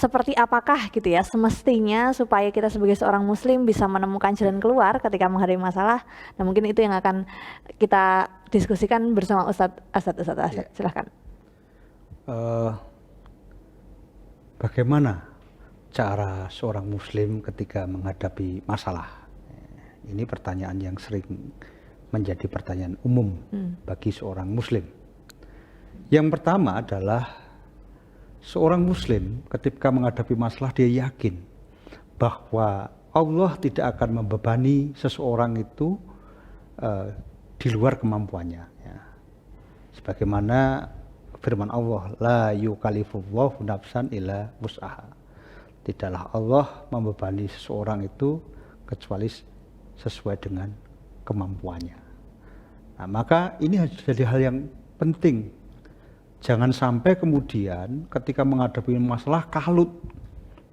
seperti apakah gitu ya semestinya supaya kita sebagai seorang muslim bisa menemukan jalan keluar ketika menghadapi masalah. Nah, mungkin itu yang akan kita diskusikan bersama Ustadz Asad. Silahkan. Bagaimana cara seorang muslim ketika menghadapi masalah? Ini pertanyaan yang sering menjadi pertanyaan umum bagi seorang muslim. Yang pertama adalah seorang muslim ketika menghadapi masalah dia yakin bahwa Allah tidak akan membebani seseorang itu di luar kemampuannya. Ya. Sebagaimana firman Allah, la yukallifullahu nafsan illa wus'aha. Tidaklah Allah membebani seseorang itu kecuali sesuai dengan kemampuannya. Nah, maka ini harus jadi hal yang penting. Jangan sampai kemudian ketika menghadapi masalah kalut,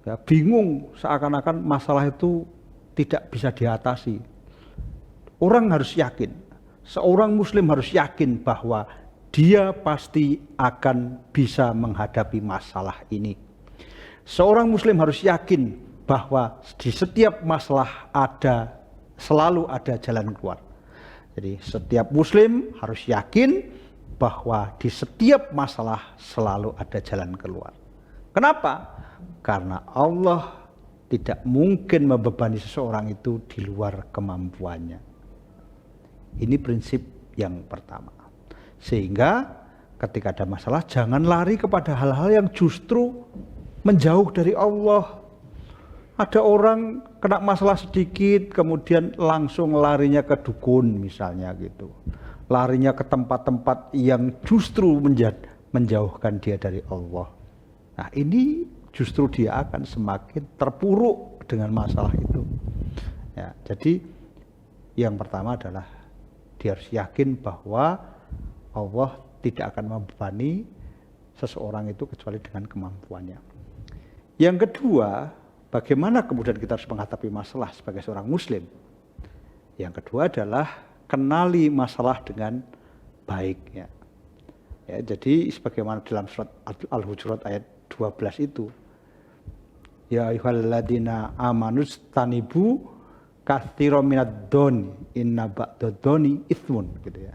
ya, bingung, seakan-akan masalah itu tidak bisa diatasi. Orang harus yakin, seorang muslim harus yakin bahwa dia pasti akan bisa menghadapi masalah ini. Seorang muslim harus yakin bahwa di setiap masalah selalu ada jalan keluar. Jadi setiap muslim harus yakin bahwa di setiap masalah selalu ada jalan keluar. Kenapa? Karena Allah tidak mungkin membebani seseorang itu di luar kemampuannya. Ini prinsip yang pertama. Sehingga ketika ada masalah jangan lari kepada hal-hal yang justru menjauh dari Allah. Ada orang kena masalah sedikit kemudian langsung larinya ke dukun misalnya gitu. Larinya ke tempat-tempat yang justru menjauhkan dia dari Allah. Nah, ini justru dia akan semakin terpuruk dengan masalah itu. Ya, jadi yang pertama adalah dia harus yakin bahwa Allah tidak akan membebani seseorang itu kecuali dengan kemampuannya. Yang kedua, bagaimana kemudian kita harus menghadapi masalah sebagai seorang muslim? Yang kedua adalah kenali masalah dengan baik. Ya, jadi sebagaimana dalam surat Al-Hujurat ayat 12 itu, ya ayyuhalladzina amanustanibu katsiran minadh-dhoni inna ba'dadh-dhoni itsmun, gitu ya.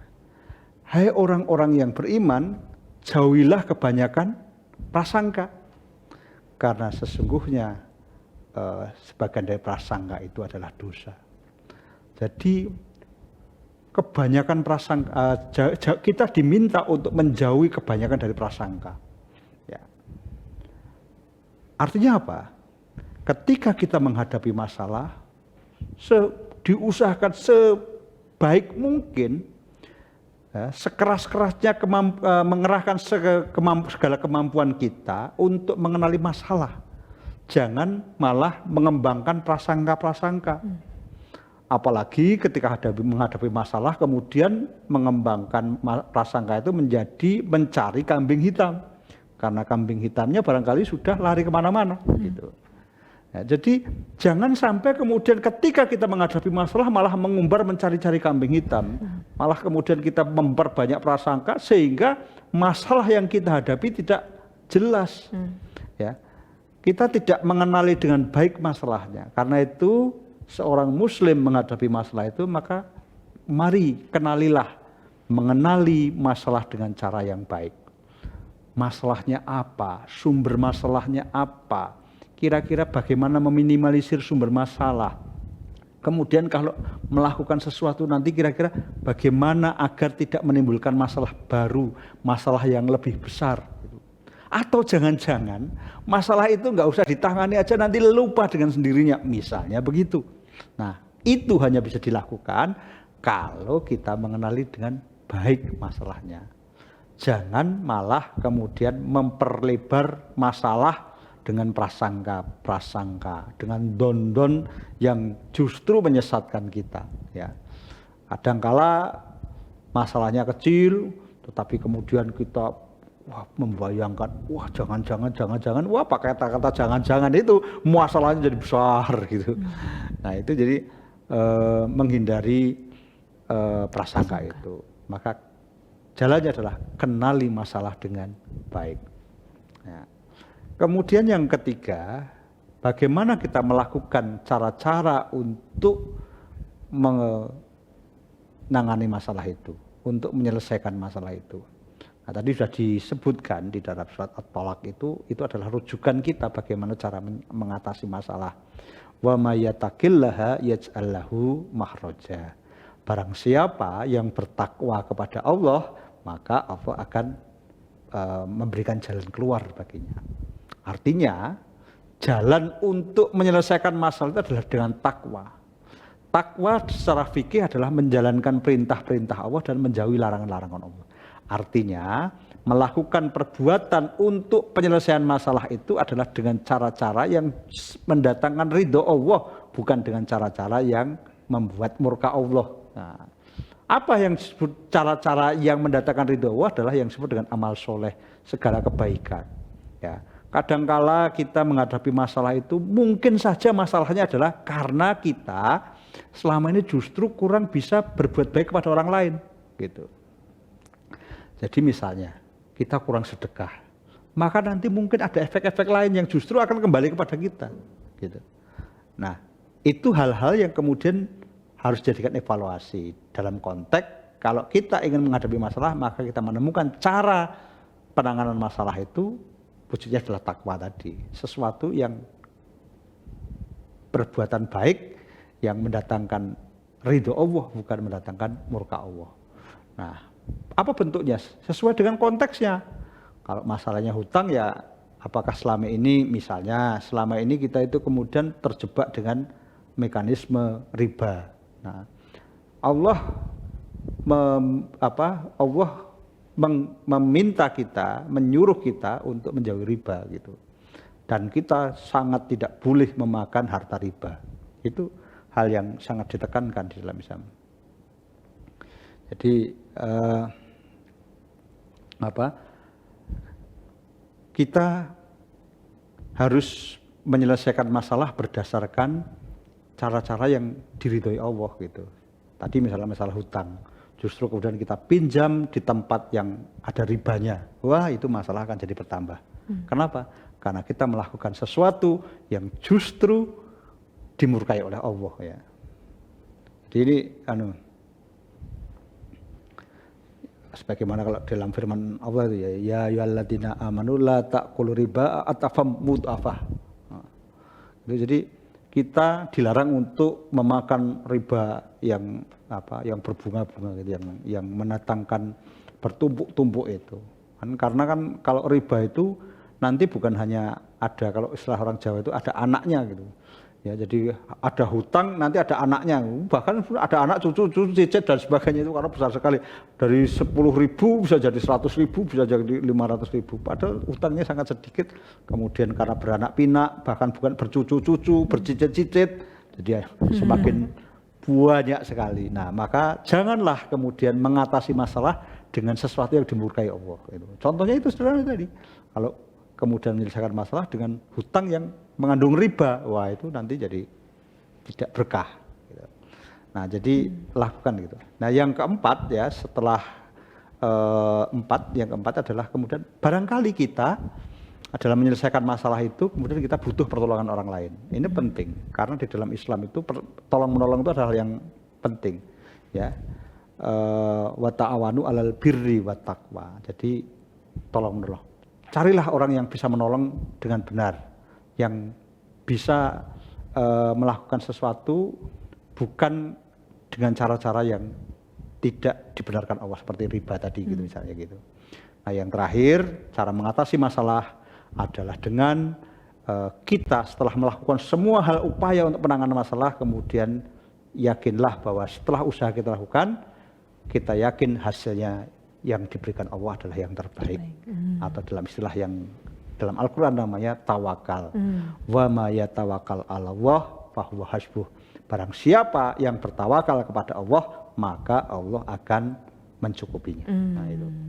Hai orang-orang yang beriman, jauhilah kebanyakan prasangka, karena sesungguhnya sebagian dari prasangka itu adalah dosa. Jadi kebanyakan prasangka, kita diminta untuk menjauhi kebanyakan dari prasangka. Ya. Artinya apa? Ketika kita menghadapi masalah, diusahakan sebaik mungkin, ya, sekeras-kerasnya mengerahkan segala kemampuan kita untuk mengenali masalah. Jangan malah mengembangkan prasangka-prasangka. Apalagi ketika menghadapi masalah kemudian mengembangkan prasangka itu menjadi mencari kambing hitam. Karena kambing hitamnya barangkali sudah lari kemana-mana. Gitu. Ya, jadi jangan sampai kemudian ketika kita menghadapi masalah malah mengumbar mencari-cari kambing hitam. Malah kemudian kita memperbanyak prasangka sehingga masalah yang kita hadapi tidak jelas. Ya, kita tidak mengenali dengan baik masalahnya. Karena itu seorang muslim menghadapi masalah itu, maka mari mengenali masalah dengan cara yang baik. Masalahnya apa? Sumber masalahnya apa? Kira-kira bagaimana meminimalisir sumber masalah? Kemudian kalau melakukan sesuatu nanti kira-kira bagaimana agar tidak menimbulkan masalah baru, masalah yang lebih besar. Atau jangan-jangan masalah itu nggak usah ditangani aja nanti lupa dengan sendirinya, misalnya begitu. Nah, itu hanya bisa dilakukan kalau kita mengenali dengan baik masalahnya. Jangan malah kemudian memperlebar masalah dengan prasangka, dengan don-don yang justru menyesatkan kita. Ya, kadangkala masalahnya kecil, tetapi kemudian kita membayangkan, jangan-jangan, pakai kata-kata jangan-jangan itu masalahnya jadi besar gitu. Nah itu jadi menghindari prasangka itu. Maka jalannya adalah kenali masalah dengan baik. Ya. Kemudian yang ketiga, bagaimana kita melakukan cara-cara untuk menangani masalah itu, untuk menyelesaikan masalah itu. Nah, tadi sudah disebutkan di dalam surat At-Thalaq itu adalah rujukan kita bagaimana cara mengatasi masalah. Wa may yattaqillaha yaj'al lahu makhraja. Barang siapa yang bertakwa kepada Allah, maka Allah akan memberikan jalan keluar baginya. Artinya, jalan untuk menyelesaikan masalah itu adalah dengan takwa. Takwa secara fikih adalah menjalankan perintah-perintah Allah dan menjauhi larangan-larangan Allah. Artinya, melakukan perbuatan untuk penyelesaian masalah itu adalah dengan cara-cara yang mendatangkan ridho Allah, bukan dengan cara-cara yang membuat murka Allah. Nah, apa yang disebut cara-cara yang mendatangkan ridho Allah adalah yang disebut dengan amal soleh, segala kebaikan. Ya, kadangkala kita menghadapi masalah itu mungkin saja masalahnya adalah karena kita selama ini justru kurang bisa berbuat baik kepada orang lain, gitu. Jadi misalnya kita kurang sedekah, maka nanti mungkin ada efek-efek lain yang justru akan kembali kepada kita, gitu. Nah, itu hal-hal yang kemudian harus dijadikan evaluasi dalam konteks kalau kita ingin menghadapi masalah, maka kita menemukan cara penanganan masalah itu wujudnya adalah takwa tadi, sesuatu yang perbuatan baik yang mendatangkan ridho Allah, bukan mendatangkan murka Allah. Nah, apa bentuknya? Sesuai dengan konteksnya. Kalau masalahnya hutang, ya apakah selama ini misalnya selama ini kita itu kemudian terjebak dengan mekanisme riba. Nah, Allah meminta kita, menyuruh kita untuk menjauhi riba, gitu. Dan kita sangat tidak boleh memakan harta riba. Itu hal yang sangat ditekankan di dalam Islam. Jadi kita harus menyelesaikan masalah berdasarkan cara-cara yang diridhoi Allah, gitu. Tadi misalnya masalah hutang, justru kemudian kita pinjam di tempat yang ada ribanya, wah itu masalah akan jadi bertambah. Kenapa? Karena kita melakukan sesuatu yang justru dimurkai oleh Allah, ya. Jadi ini sebagaimana kalau dalam firman Allah itu ya ayyuhalladzina amanu la ta'kulu riba atafam mud'afah. Jadi kita dilarang untuk memakan riba yang berbunga-bunga, gitu, yang mendatangkan bertumpuk-tumpuk itu. Karena kan kalau riba itu nanti bukan hanya ada, kalau istilah orang Jawa itu ada anaknya, gitu. Ya, jadi ada hutang, nanti ada anaknya, bahkan ada anak, cucu, cicit dan sebagainya, itu karena besar sekali. Dari 10.000 bisa jadi 100.000, bisa jadi 500.000. Padahal hutangnya sangat sedikit. Kemudian karena beranak pinak, bahkan bukan bercucu-cucu, bercicit-cicit, jadi semakin banyak sekali. Nah, maka janganlah kemudian mengatasi masalah dengan sesuatu yang dimurkai Allah. Contohnya itu sederhana tadi. Kalau kemudian menyelesaikan masalah dengan hutang yang mengandung riba, wah itu nanti jadi tidak berkah, gitu. Nah, jadi lakukan gitu. Nah, yang keempat, ya, setelah yang keempat adalah kemudian barangkali kita dalam menyelesaikan masalah itu kemudian kita butuh pertolongan orang lain. Ini penting karena di dalam Islam itu tolong menolong itu adalah hal yang penting, ya. Wa ta'awanu 'alal birri wat taqwa. Jadi tolong menolong. Carilah orang yang bisa menolong dengan benar, yang bisa melakukan sesuatu bukan dengan cara-cara yang tidak dibenarkan Allah seperti riba tadi, gitu misalnya, gitu. Nah, yang terakhir, cara mengatasi masalah adalah dengan kita setelah melakukan semua hal upaya untuk penanganan masalah, kemudian yakinlah bahwa setelah usaha kita lakukan, kita yakin hasilnya yang diberikan Allah adalah yang terbaik. Atau dalam istilah yang dalam Al-Quran namanya tawakal. Wa ma yatawakkal 'alallah fahuwa hasbuh. Barang siapa yang bertawakal kepada Allah, maka Allah akan mencukupinya. Nah, itu.